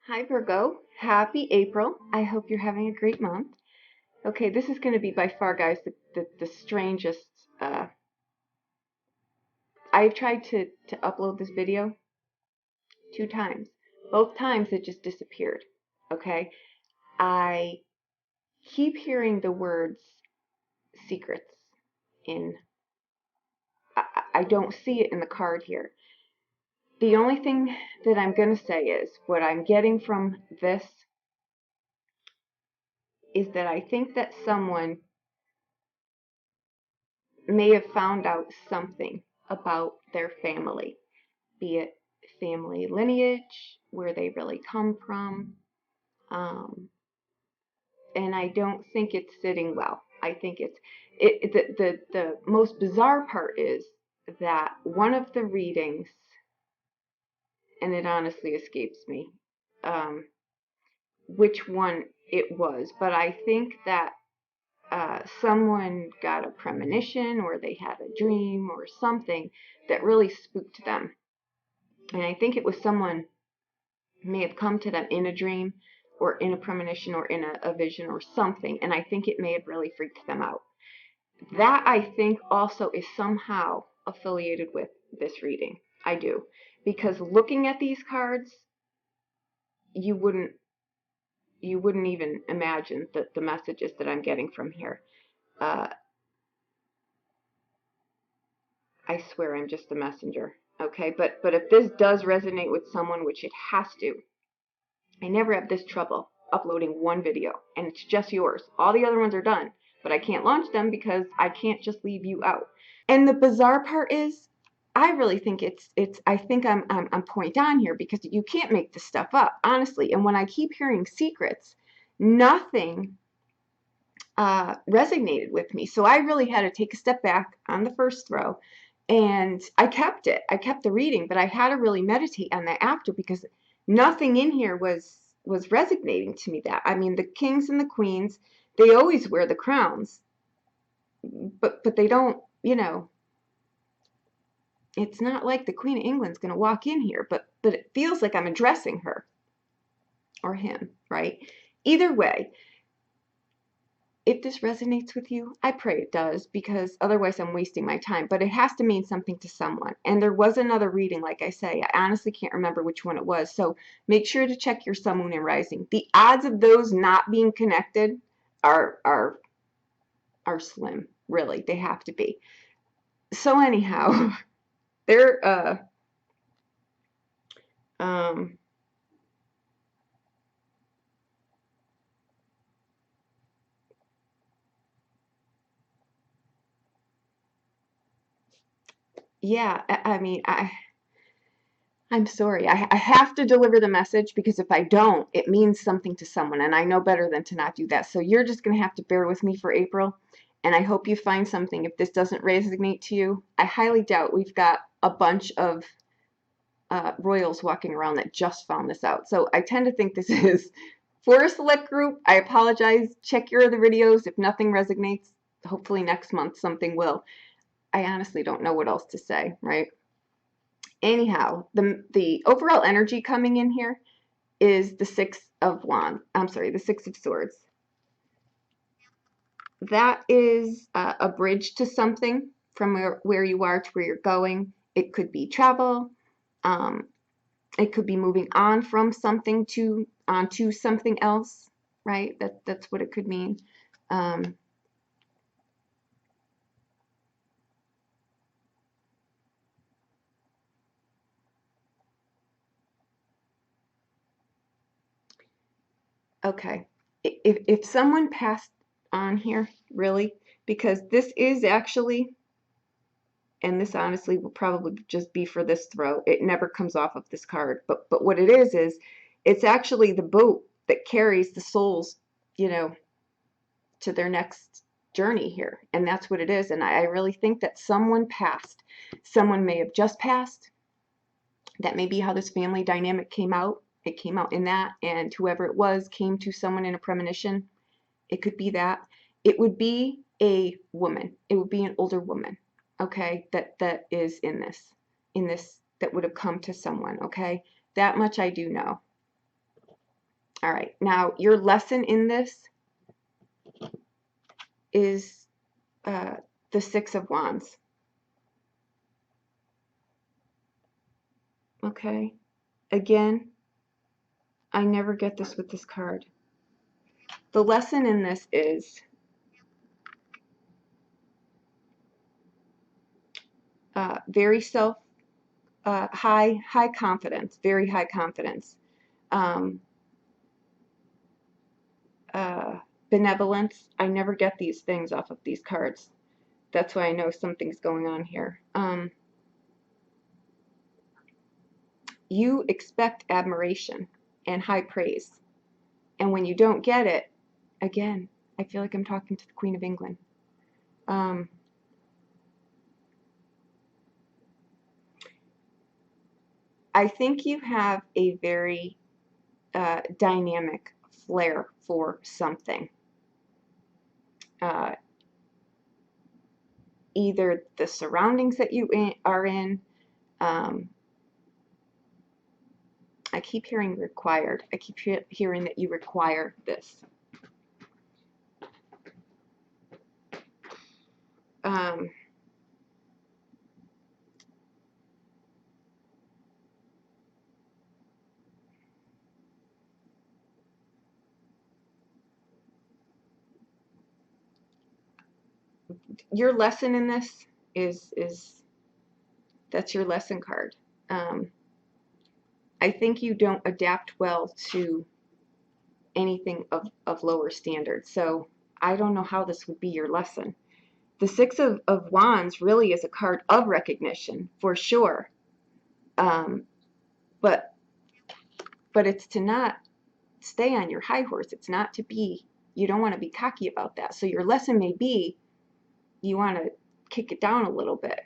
Hi Virgo, happy April. I hope you're having a great month. Okay, this is going to be by far, guys, the strangest. I've tried to upload this video 2 times. Both times it just disappeared. Okay, I keep hearing the words secrets in. I don't see it in the card here. The only thing that I'm going to say is what I'm getting from this is that I think that someone may have found out something about their family, be it family lineage, where they really come from. And I don't think it's sitting well. I think the most bizarre part is that one of the readings, and it honestly escapes me which one it was, but I think that someone got a premonition or they had a dream or something that really spooked them. And I think it was someone may have come to them in a dream or in a premonition or in a vision or something. And I think it may have really freaked them out. That I think also is somehow affiliated with this reading. I do. Because looking at these cards, you wouldn't even imagine the messages that I'm getting from here. I swear I'm just the messenger. Okay, but if this does resonate with someone, which it has to, I never have this trouble uploading one video, and it's just yours. All the other ones are done, but I can't launch them because I can't just leave you out. And the bizarre part is, I really think I think I'm point on here because you can't make this stuff up, honestly. And when I keep hearing secrets, nothing resonated with me. So I really had to take a step back on the first throw, and I kept it. I kept the reading, but I had to really meditate on that after because nothing in here was resonating to me. That, I mean, the kings and the queens, they always wear the crowns, but they don't, it's not like the Queen of England's going to walk in here, but it feels like I'm addressing her or him, right? Either way, if this resonates with you, I pray it does, because otherwise I'm wasting my time. But it has to mean something to someone. And there was another reading, like I say. I honestly can't remember which one it was. So make sure to check your sun, moon, and rising. The odds of those not being connected are slim. Really, they have to be. So anyhow, they're yeah. I mean, I'm sorry. I have to deliver the message, because if I don't, it means something to someone, and I know better than to not do that. So you're just going to have to bear with me for April, and I hope you find something. If this doesn't resonate to you, I highly doubt we've got a bunch of royals walking around that just found this out. So I tend to think this is for a select group. I apologize. Check your other videos. If nothing resonates, hopefully next month something will. I honestly don't know what else to say, right? Anyhow, the overall energy coming in here is the the Six of Swords. That is a bridge to something from where you are to where you're going. It could be travel. It could be moving on from something onto something else, right? That's what it could mean. Okay, if someone passed on here, really, because this is actually, and this honestly will probably just be for this throw. It never comes off of this card, but what it is it's actually the boat that carries the souls, to their next journey here, and that's what it is. And I really think that someone passed. Someone may have just passed. That may be how this family dynamic came out. It came out in that, and whoever it was came to someone in a premonition. It could be that. It would be a woman. It would be an older woman, okay, that is in this, that would have come to someone, okay? That much I do know. All right, now your lesson in this is the Six of Wands. Okay, again, I never get this with this card. The lesson in this is very high confidence, very high confidence. Um, Benevolence. I never get these things off of these cards. That's why I know something's going on here. You expect admiration and high praise. And when you don't get it, again, I feel like I'm talking to the Queen of England. I think you have a very dynamic flair for something. Either the surroundings that you are in, I keep hearing required. I keep hearing that you require this. Your lesson in this is that's your lesson card. I think you don't adapt well to anything of lower standards. So I don't know how this would be your lesson. The Six of Wands really is a card of recognition, for sure. But it's to not stay on your high horse. It's not to be, you don't want to be cocky about that. So your lesson may be, you want to kick it down a little bit.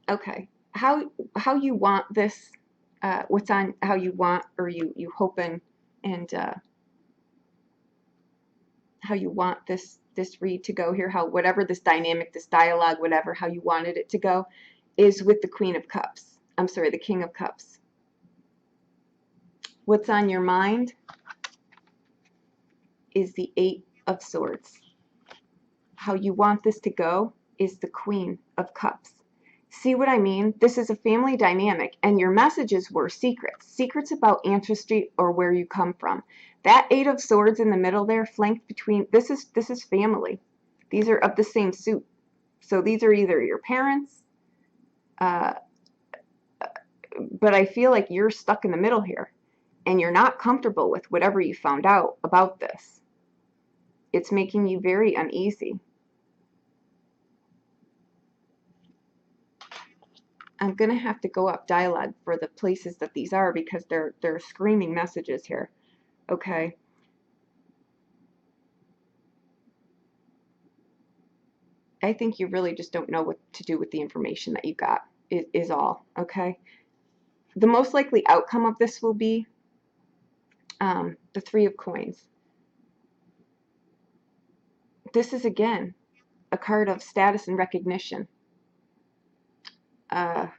Okay, how you want this, what's on how you want, or you hoping, and how you want this read to go here, how whatever this dynamic, this dialogue, whatever, how you wanted it to go, is with the Queen of Cups. I'm sorry, the King of Cups. What's on your mind is the Eight of Swords. How you want this to go is the Queen of Cups. See what I mean? This is a family dynamic, and your messages were secrets. Secrets about ancestry or where you come from. That Eight of Swords in the middle there, flanked between, this is family. These are of the same suit. So these are either your parents, but I feel like you're stuck in the middle here, and you're not comfortable with whatever you found out about this. It's making you very uneasy. I'm going to have to go up dialogue for the places that these are, because they're screaming messages here. Okay. I think you really just don't know what to do with the information that you got, is all. Okay. The most likely outcome of this will be the Three of Coins. This is, again, a card of status and recognition. I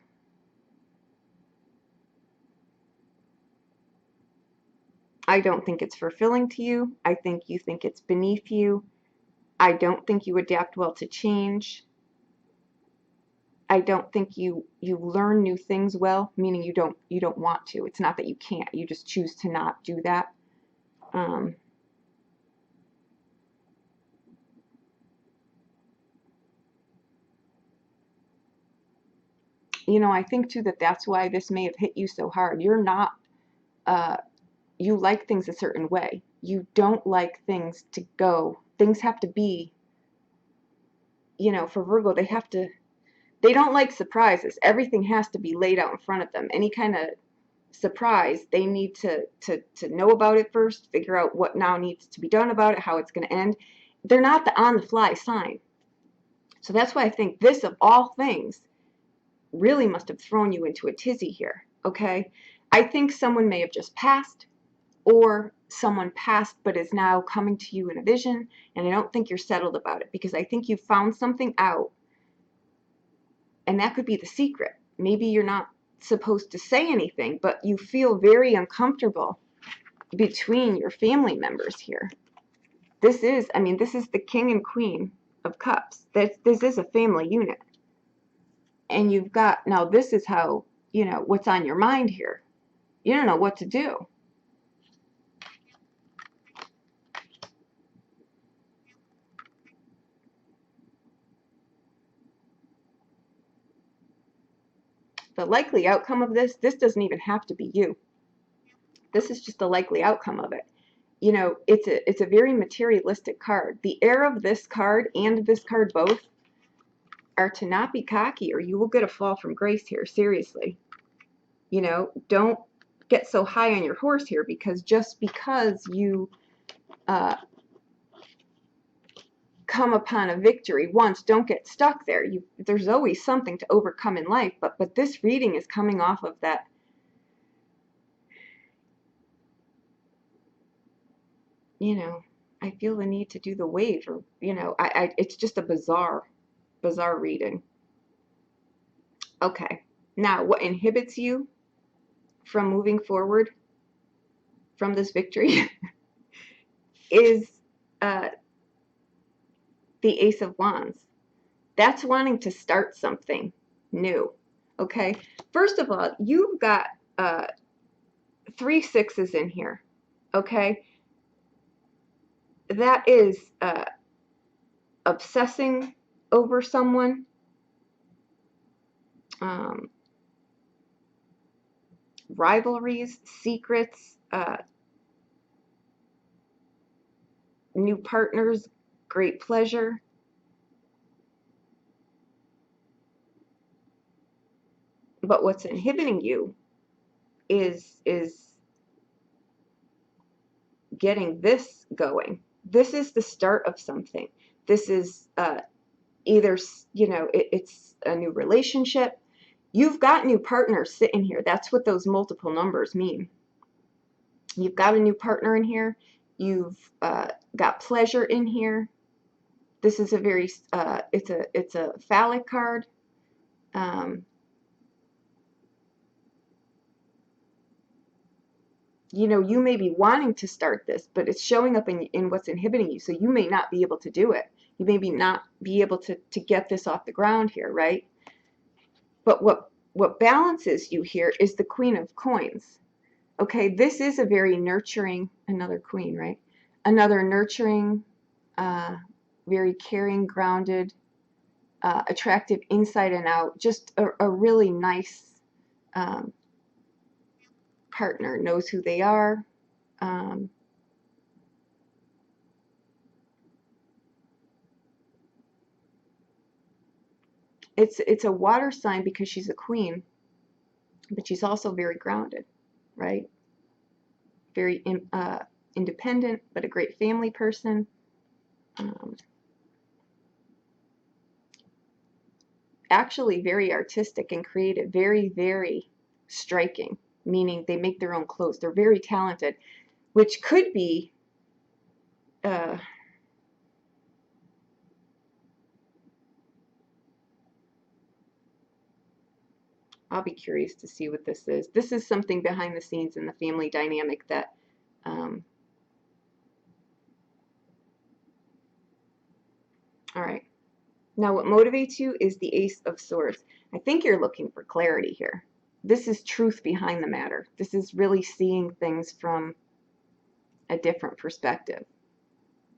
don't think it's fulfilling to you. I think you think it's beneath you. I don't think you adapt well to change. I don't think you learn new things well, meaning you don't want to. It's not that you can't. You just choose to not do that. You know, I think too that that's why this may have hit you so hard. You're not, you like things a certain way. You don't like things to go. Things have to be, you know, for Virgo, they don't like surprises. Everything has to be laid out in front of them. Any kind of surprise, they need to know about it first, figure out what now needs to be done about it, how it's going to end. They're not the on-the-fly sign. So that's why I think this, of all things, really must have thrown you into a tizzy here, okay? I think someone may have just passed, or someone passed but is now coming to you in a vision, and I don't think you're settled about it, because I think you found something out, and that could be the secret. Maybe you're not supposed to say anything, but you feel very uncomfortable between your family members here. This is, I mean, this is the King and Queen of Cups. This is a family unit. And you've got, now this is how, you know, what's on your mind here. You don't know what to do. The likely outcome of this doesn't even have to be you. This is just the likely outcome of it. You know, it's a very materialistic card. The air of this card and this card both are to not be cocky, or you will get a fall from grace here, seriously. You know, don't get so high on your horse here, because just because you come upon a victory once, don't get stuck there. There's always something to overcome in life, but this reading is coming off of that, you know, I feel the need to do the wave, or, you know, it's just a bizarre reading. Okay, now what inhibits you from moving forward from this victory is the Ace of Wands. That's wanting to start something new. Okay, first of all, you've got 3 6s in here. Okay, that is obsessing over someone, rivalries, secrets, new partners, great pleasure. But what's inhibiting you is getting this going. This is the start of something. This is either, you know, it's a new relationship. You've got new partners sitting here. That's what those multiple numbers mean. You've got a new partner in here. You've got pleasure in here. This is a very, it's a phallic card. You know, you may be wanting to start this, but it's showing up in what's inhibiting you. So you may not be able to do it. You may not be able to get this off the ground here, right? But what balances you here is the Queen of Coins. Okay, this is a very nurturing, another queen, right? Another nurturing, very caring, grounded, attractive inside and out. Just a really nice partner, knows who they are. It's a water sign because she's a queen, but she's also very grounded, right? Very independent, but a great family person. Actually very artistic and creative, very, very striking, meaning they make their own clothes. They're very talented, which could be I'll be curious to see what this is. This is something behind the scenes in the family dynamic that all right. Now what motivates you is the Ace of Swords. I think you're looking for clarity here. This is truth behind the matter. This is really seeing things from a different perspective.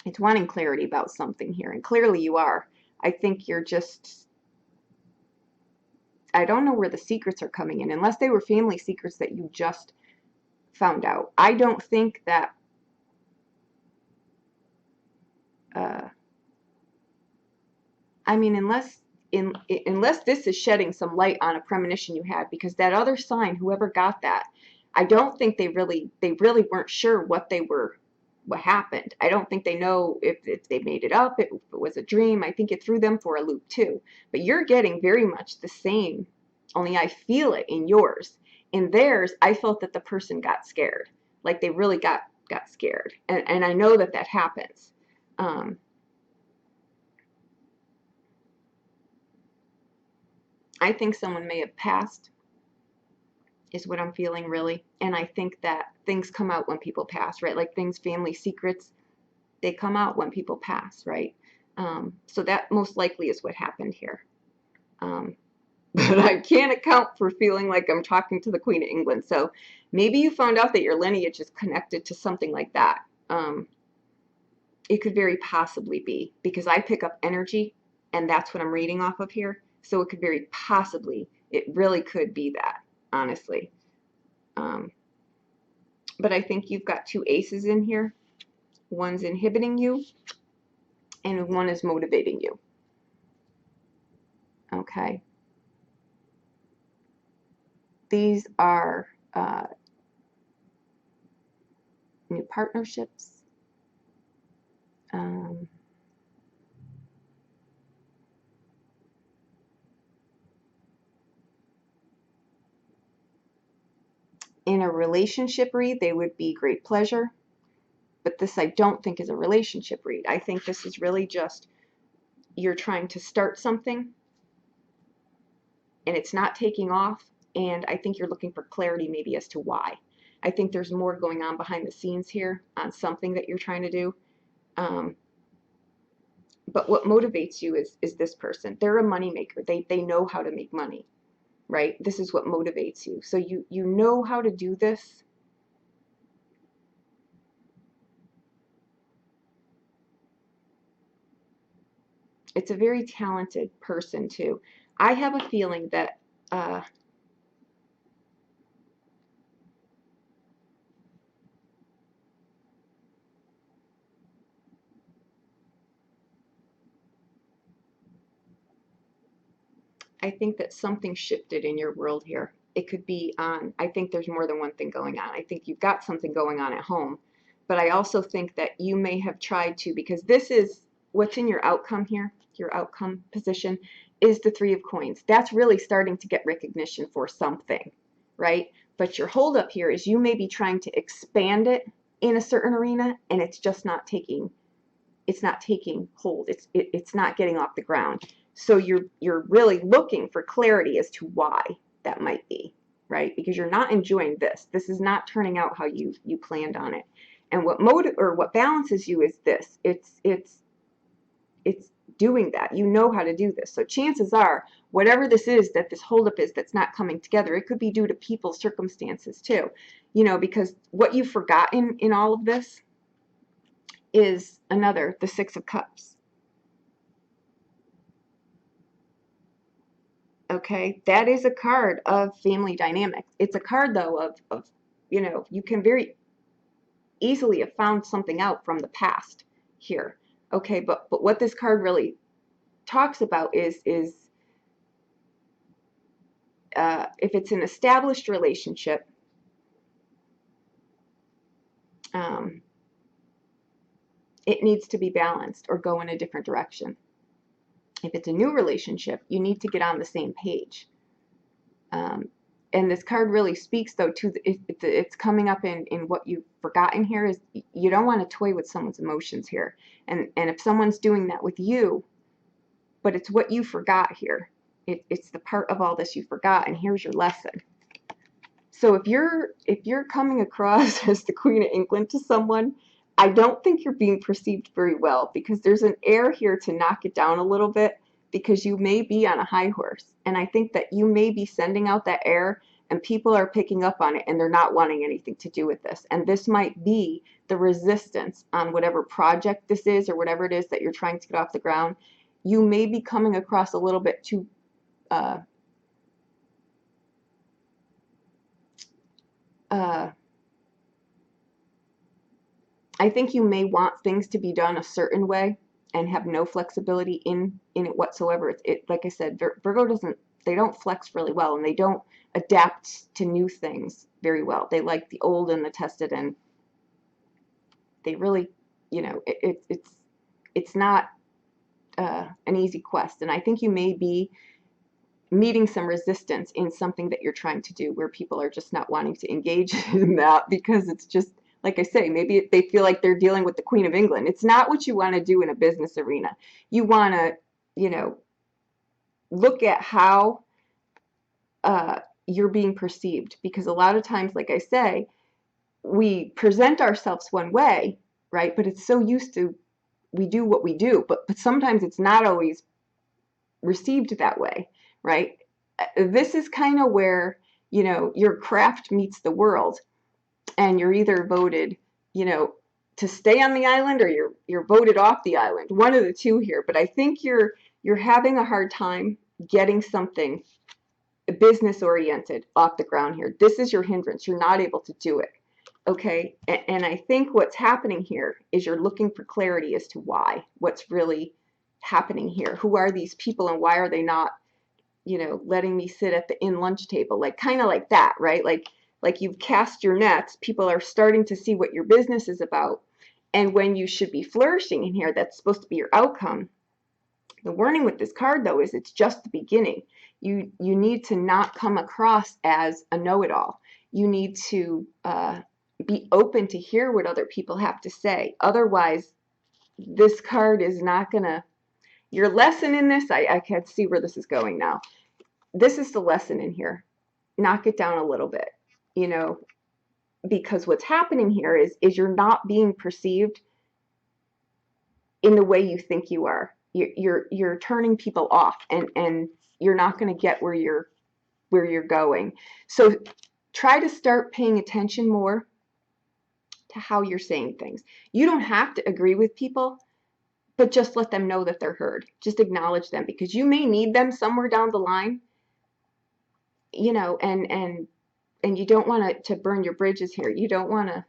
It's wanting clarity about something here, and clearly you are. I think you're just, I don't know where the secrets are coming in, unless they were family secrets that you just found out. I don't think that I mean, unless this is shedding some light on a premonition you had, because that other sign, whoever got that, I don't think they really weren't sure what happened. I don't think they know if they made it up, if it was a dream. I think it threw them for a loop too. But you're getting very much the same, only I feel it in yours. In theirs, I felt that the person got scared, like they really got scared, and I know that happens. I think someone may have passed is what I'm feeling, really. And I think that things come out when people pass, right? Like things, family secrets, they come out when people pass, right? So that most likely is what happened here. Um, but I can't account for feeling like I'm talking to the Queen of England. So maybe you found out that your lineage is connected to something like that. It could very possibly be, because I pick up energy and that's what I'm reading off of here. So it could very possibly, it really could be that, honestly. But I think you've got two aces in here. One's inhibiting you and one is motivating you. Okay. These are new partnerships. In a relationship read, they would be great pleasure. But this I don't think is a relationship read. I think this is really just you're trying to start something and it's not taking off. And I think you're looking for clarity maybe as to why. I think there's more going on behind the scenes here on something that you're trying to do. But what motivates you is this person. They're a moneymaker. They know how to make money, right? This is what motivates you. So you know how to do this. It's a very talented person too. I have a feeling that I think that something shifted in your world here. It could be on, I think there's more than one thing going on. I think you've got something going on at home, but I also think that you may have tried to, because this is what's in your outcome here, your outcome position is the Three of Coins. That's really starting to get recognition for something, right? But your holdup here is you may be trying to expand it in a certain arena and it's just not taking hold. It's not getting off the ground. So you're really looking for clarity as to why that might be, right? Because you're not enjoying this. This is not turning out how you planned on it. And what balances you is this. It's doing that. You know how to do this. So chances are, whatever this is that this holdup is that's not coming together, it could be due to people's circumstances too. You know, because what you've forgotten in all of this is the Six of Cups. Okay, that is a card of family dynamics. It's a card though of you can very easily have found something out from the past here. Okay, but what this card really talks about is if it's an established relationship, it needs to be balanced or go in a different direction. If it's a new relationship, you need to get on the same page. And this card really speaks though to it's coming up in what you've forgotten here is you don't want to toy with someone's emotions here. And if someone's doing that with you, but it's what you forgot here. It's the part of all this you forgot, and here's your lesson. So if you're coming across as the Queen of England to someone, I don't think you're being perceived very well, because there's an air here to knock it down a little bit, because you may be on a high horse. And I think that you may be sending out that air and people are picking up on it and they're not wanting anything to do with this. And this might be the resistance on whatever project this is or whatever it is that you're trying to get off the ground. You may be coming across a little bit too I think you may want things to be done a certain way and have no flexibility in it whatsoever. Like I said, Virgo they don't flex really well, and they don't adapt to new things very well. They like the old and the tested, and they really, it's not an easy quest. And I think you may be meeting some resistance in something that you're trying to do, where people are just not wanting to engage in that, because it's just, like I say, maybe they feel like they're dealing with the Queen of England. It's not what you want to do in a business arena. You want to, look at how you're being perceived, because a lot of times, like I say, we present ourselves one way, right? But it's so used to, we do what we do, but sometimes it's not always received that way, right? This is kind of where, you know, your craft meets the world, and you're either voted, you know, to stay on the island, or you're voted off the island. One of the two here. But I think you're having a hard time getting something business oriented off the ground here. This is your hindrance. You're not able to do it. Okay. And I think what's happening here is you're looking for clarity as to why, what's really happening here. Who are these people, and why are they not, you know, letting me sit at the in lunch table? Like, kind of like that, right? Like you've cast your nets. People are starting to see what your business is about. And when you should be flourishing in here, that's supposed to be your outcome. The warning with this card, though, is it's just the beginning. You need to not come across as a know-it-all. You need to be open to hear what other people have to say. Otherwise, this card is not going to... Your lesson in this, I can see where this is going now. This is the lesson in here. Knock it down a little bit, you know, because what's happening here is you're not being perceived in the way you think you are. You're turning people off, and you're not going to get where you're going. So try to start paying attention more to how you're saying things. You don't have to agree with people, but just let them know that they're heard. Just acknowledge them, because you may need them somewhere down the line, you know, and you don't want to burn your bridges here. You don't want to,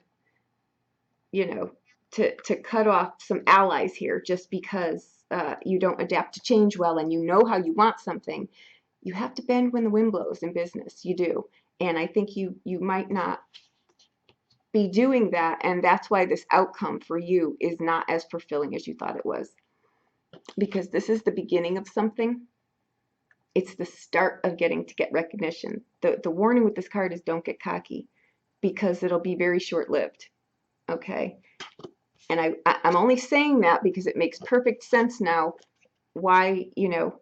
you know, to cut off some allies here just because you don't adapt to change well, and you know how you want something. You have to bend when the wind blows in business. You do. And I think you might not be doing that, and that's why this outcome for you is not as fulfilling as you thought it was. Because this is the beginning of something. It's the start of getting to get recognition. The warning with this card is don't get cocky, because it'll be very short-lived. Okay? And I'm only saying that because it makes perfect sense now why, you know,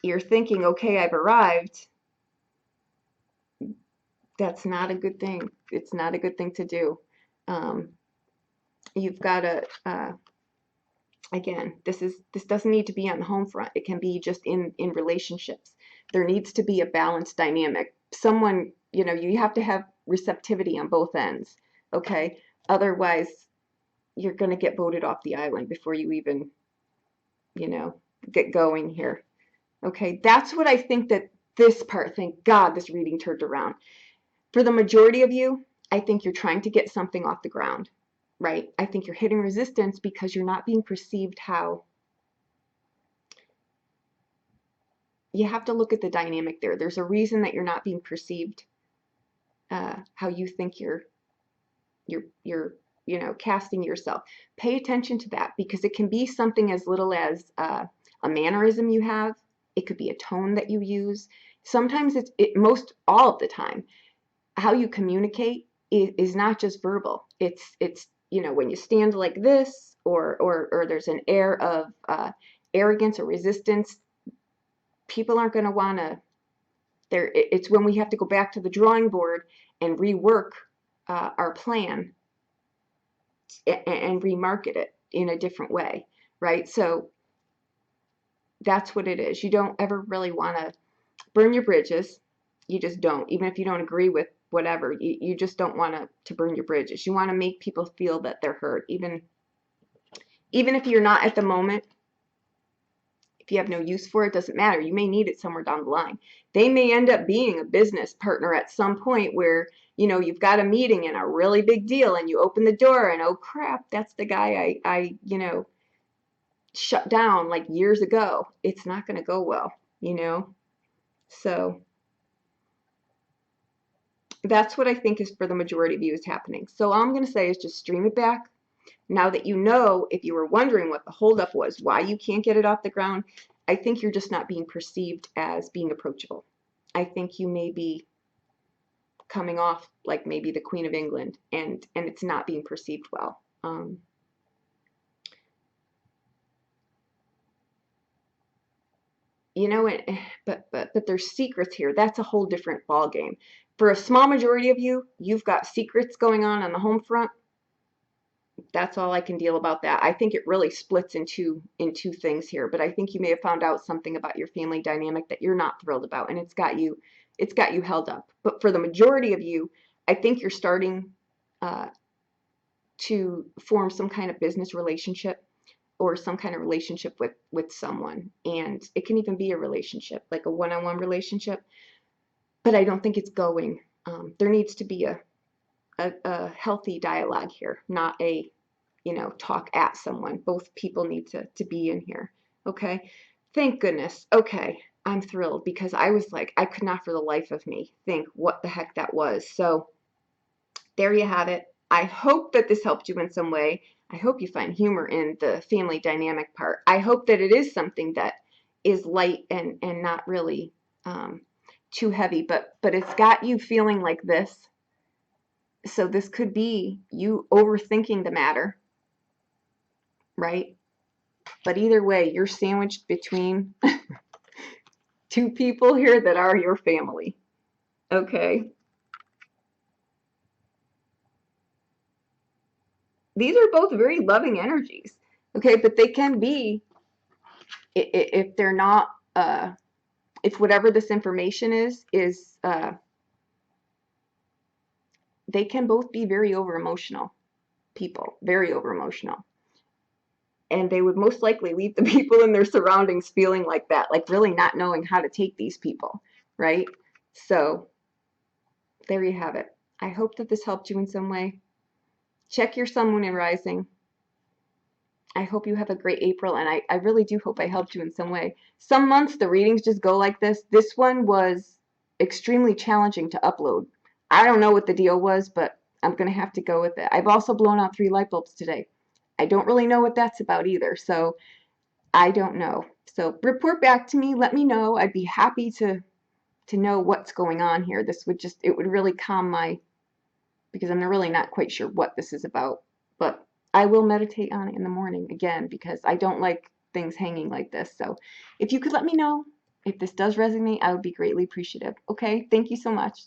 you're thinking, okay, I've arrived. That's not a good thing. It's not a good thing to do. You've got to, again, this doesn't need to be on the home front. It can be just in relationships. There needs to be a balanced dynamic. Someone, you know, you have to have receptivity on both ends. Okay? Otherwise, you're going to get voted off the island before you even, you know, get going here. Okay? That's what I think that this part, thank God this reading turned around. For the majority of you, I think you're trying to get something off the ground, right? I think you're hitting resistance because you're not being perceived how... You have to look at the dynamic there. There's a reason that you're not being perceived how you think you're you know, casting yourself. Pay attention to that, because it can be something as little as a mannerism you have. It could be a tone that you use. Sometimes most all of the time, how you communicate is not just verbal. It's you know, when you stand like this, or there's an air of arrogance or resistance, people aren't going to want to... It's when we have to go back to the drawing board and rework our plan and remarket it in a different way, right? So that's what it is. You don't ever really want to burn your bridges. You just don't. Even if you don't agree with whatever, you just don't want to burn your bridges. You want to make people feel that they're heard, even if you're not at the moment. If you have no use for it, doesn't matter. You may need it somewhere down the line. They may end up being a business partner at some point where, you know, you've got a meeting and a really big deal, and you open the door and, oh crap, that's the guy I you know, shut down like years ago. It's not going to go well, you know. So that's what I think is for the majority of you is happening. So all I'm going to say is just stream it back. Now that you know, if you were wondering what the holdup was, why you can't get it off the ground, I think you're just not being perceived as being approachable. I think you may be coming off like maybe the Queen of England, and it's not being perceived well. And, you know, but there's secrets here. That's a whole different ball game. For a small majority of you, you've got secrets going on the home front. That's all I can deal about that. I think it really splits into things here, but I think you may have found out something about your family dynamic that you're not thrilled about, and it's got you held up. But for the majority of you, I think you're starting uh, to form some kind of business relationship or some kind of relationship with someone, and it can even be a relationship, like a one-on-one relationship. But I don't think it's going. There needs to be a healthy dialogue here, not a, talk at someone. Both people need to be in here. Okay. Thank goodness. Okay. I'm thrilled because I was like, I could not for the life of me think what the heck that was. So there you have it. I hope that this helped you in some way. I hope you find humor in the family dynamic part. I hope that it is something that is light and not really too heavy, but it's got you feeling like this. So this could be you overthinking the matter, right? But either way, you're sandwiched between two people here that are your family. Okay. These are both very loving energies. Okay, but they can be, if they're not, if whatever this information is, they can both be very over emotional people, very over emotional. And they would most likely leave the people in their surroundings feeling like that, like really not knowing how to take these people, right? So there you have it. I hope that this helped you in some way. Check your sun, moon, and rising. I hope you have a great April, and I really do hope I helped you in some way. Some months the readings just go like this. This one was extremely challenging to upload. I don't know what the deal was, but I'm going to have to go with it. I've also blown out 3 light bulbs today. I don't really know what that's about either, so I don't know. So report back to me. Let me know. I'd be happy to know what's going on here. This would just, it would really calm my, because I'm really not quite sure what this is about. But I will meditate on it in the morning again because I don't like things hanging like this. So if you could let me know if this does resonate, I would be greatly appreciative. Okay, thank you so much.